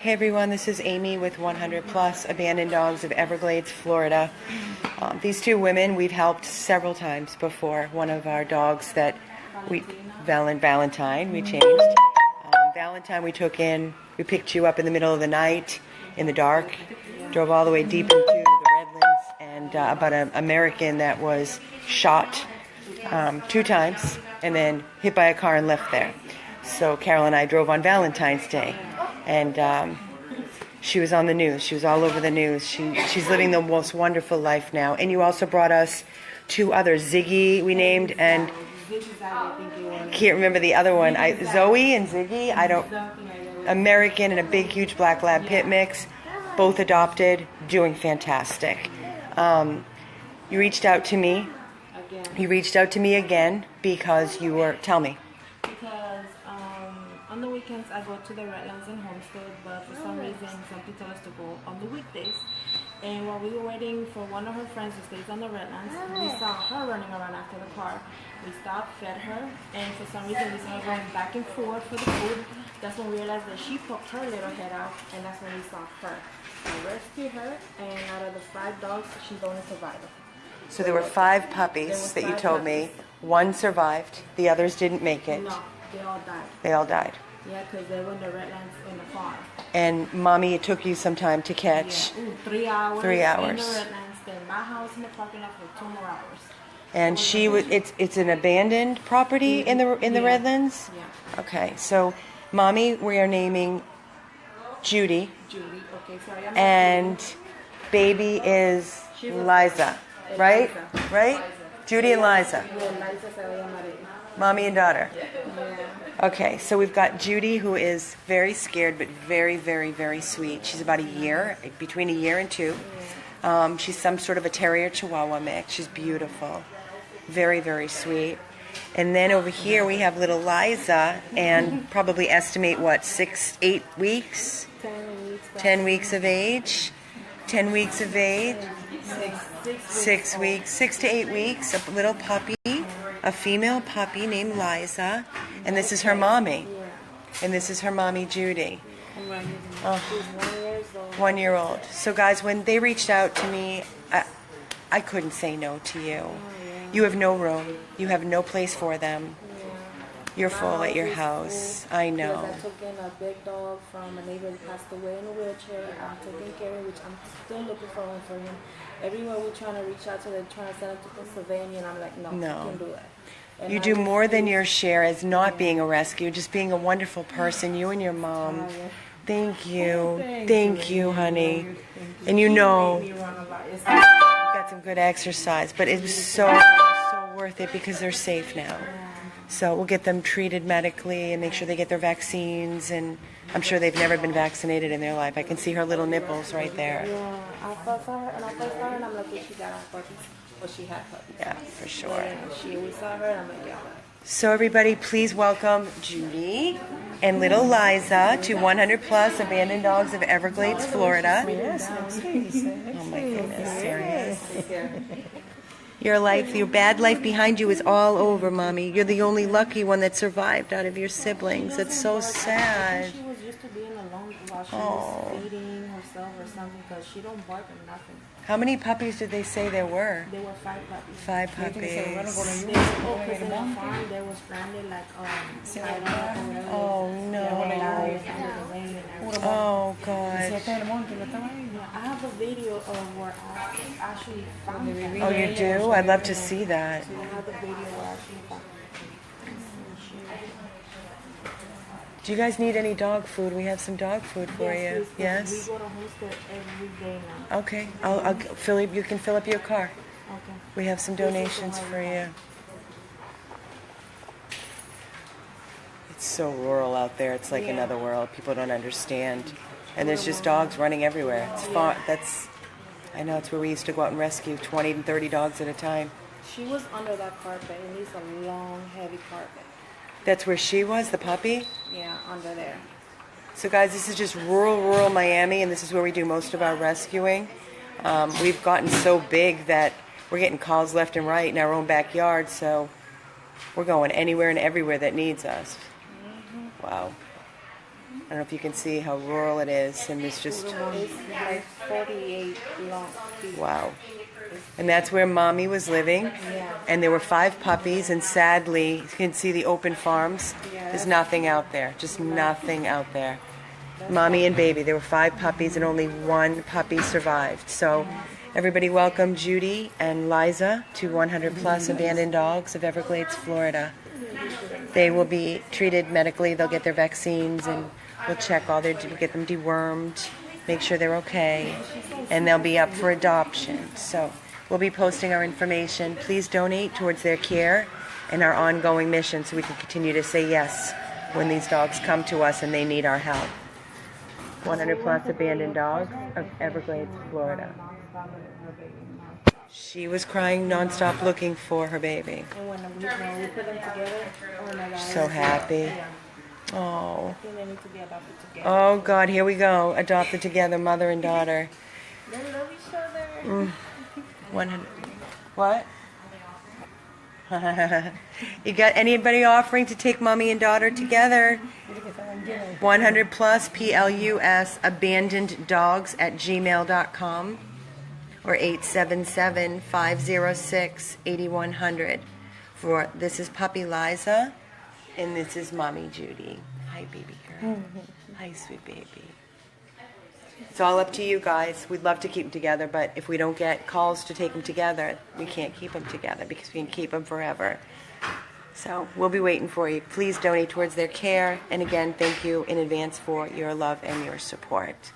Hey everyone, this is Amy with 100 Plus Abandoned Dogs of Everglades, Florida. These two women we've helped several times before. One of our dogs that Valentine, we changed. Valentine we took in, we picked you up in the middle of the night, in the dark, drove all the way deep into the Redlands, and about an American that was shot 2 times and then hit by a car and left there. So Carol and I drove on Valentine's Day. And she was on the news. She was all over the news. She's living the most wonderful life now. And you also brought us 2 others. Ziggy, we named, and can't remember the other one. Zoe and Ziggy. American and a big, huge black lab pit mix. Both adopted, doing fantastic. You reached out to me. You reached out to me again because you were. Tell me. On the weekends, I go to the Redlands and Homestead, but for some reason, somebody told us to go on the weekdays. And while we were waiting for one of her friends who stays on the Redlands, we saw her running around after the car. We stopped, fed her, and for some reason, we saw her going back and forth for the food. That's when we realized that she poked her little head out, and that's when we saw her. We rescued her, and out of the 5 dogs, she's the only survivor. So there were 5 puppies that you told me. 1 survived. The others didn't make it. No. They all died. They all died. Yeah, because they were in the Redlands in the farm. And Mommy, it took you some time to catch. Yeah. 3 hours. 3 hours. In the Redlands, then my house in the parking lot for 2 more hours. And she was. It's an abandoned property in the Redlands. Yeah. Okay, so Mommy, we are naming Judy. Judy. Okay, sorry. And baby is Liza, right? Liza. Right? Liza. Judy and Liza. Yeah, Liza se llama Maria. Mommy and daughter. Yeah. Okay, so we've got Judy, who is very scared, but very, very, very sweet. She's about between a year and 2. She's some sort of a terrier chihuahua mix. She's beautiful. Very, very sweet. And then over here we have little Liza, and probably estimate, 8 weeks? 10 weeks. 10 weeks of age. 10 weeks of age. 6 weeks. 6 to 8 weeks. A little puppy. A female puppy named Liza, and this is her mommy, and this is her mommy Judy. She's 1 year old. So guys, when they reached out to me, I couldn't say no to you. You have no room. You have no place for them. You're full at your house. I know. I took in a big dog from a neighbor who passed away in a wheelchair. I'm taking care of, which I'm still looking for one for him. Everywhere we're trying to reach out to, they're trying to send him to Pennsylvania, and I'm like, no. You can't do that. And you do more than your share as not being a rescue, just being a wonderful person, you and your mom. Thank you. Thank you, honey. And you know, got some good exercise, but it was so worth it because they're safe now. So we'll get them treated medically and make sure they get their vaccines, and I'm sure they've never been vaccinated in their life. I can see her little nipples right there. Yeah, I first saw her, and I'm like, she got her puppies. Well, she had puppies. Yeah, for sure. We saw her, and I'm like, yeah. So everybody, please welcome Judy and little Liza to 100 Plus Abandoned Dogs of Everglades, Florida. Oh my goodness, serious. Your bad life behind you is all over, Mommy. You're the only lucky one that survived out of your siblings. It's so sad. She was used to being alone while she was feeding herself or something, because she don't bark or nothing. How many puppies did they say there were? There were 5 puppies. 5 puppies. Because in the farm there was stranded like Oh no. Oh God. I have a video of where I actually found them. Oh, you do? I'd love to see that. I have the video where I actually found them. Do you guys need any dog food? We have some dog food for you. Yes? We go to Homestead every day now. Okay. I'll fill up. You can fill up your car. Okay. We have some donations for you. It's so rural out there. It's like another world. People don't understand. And there's just dogs running everywhere. It's far. I know it's where we used to go out and rescue 20 and 30 dogs at a time. She was under that carpet. It needs a long, heavy carpet. That's where she was, the puppy? Yeah, under there. So guys, this is just rural Miami, and this is where we do most of our rescuing. We've gotten so big that we're getting calls left and right in our own backyard, so we're going anywhere and everywhere that needs us. Wow. I don't know if you can see how rural it is, and it's just, It's like 48 long feet. wow. And that's where Mommy was living. Yeah. And there were 5 puppies, and sadly, you can see the open farms. There's nothing out there, just nothing out there. Mommy and baby, there were 5 puppies, and only 1 puppy survived. So everybody welcome Judy and Liza to 100 Plus Abandoned Dogs of Everglades, Florida. They will be treated medically. They'll get their vaccines, and we'll check all their, we'll get them dewormed, make sure they're okay, and they'll be up for adoption. So we'll be posting our information. Please donate towards their care and our ongoing mission so we can continue to say yes when these dogs come to us and they need our help. 100 Plus Abandoned Dogs of Everglades, Florida. She was crying nonstop looking for her baby. And when we put them together, oh my God. So happy. Yeah. Oh. I think they need to be adopted together. Oh God, here we go. Adopted together, mother and daughter. They love each other. 100. What? You got anybody offering to take mommy and daughter together? 100 Plus PLUS abandoned dogs at gmail.com or 877-506-8100. For this is puppy Liza and this is mommy Judy. Hi baby girl. Hi sweet baby. It's all up to you guys. We'd love to keep them together, but if we don't get calls to take them together, we can't keep them together because we can keep them forever. So we'll be waiting for you. Please donate towards their care. And again, thank you in advance for your love and your support.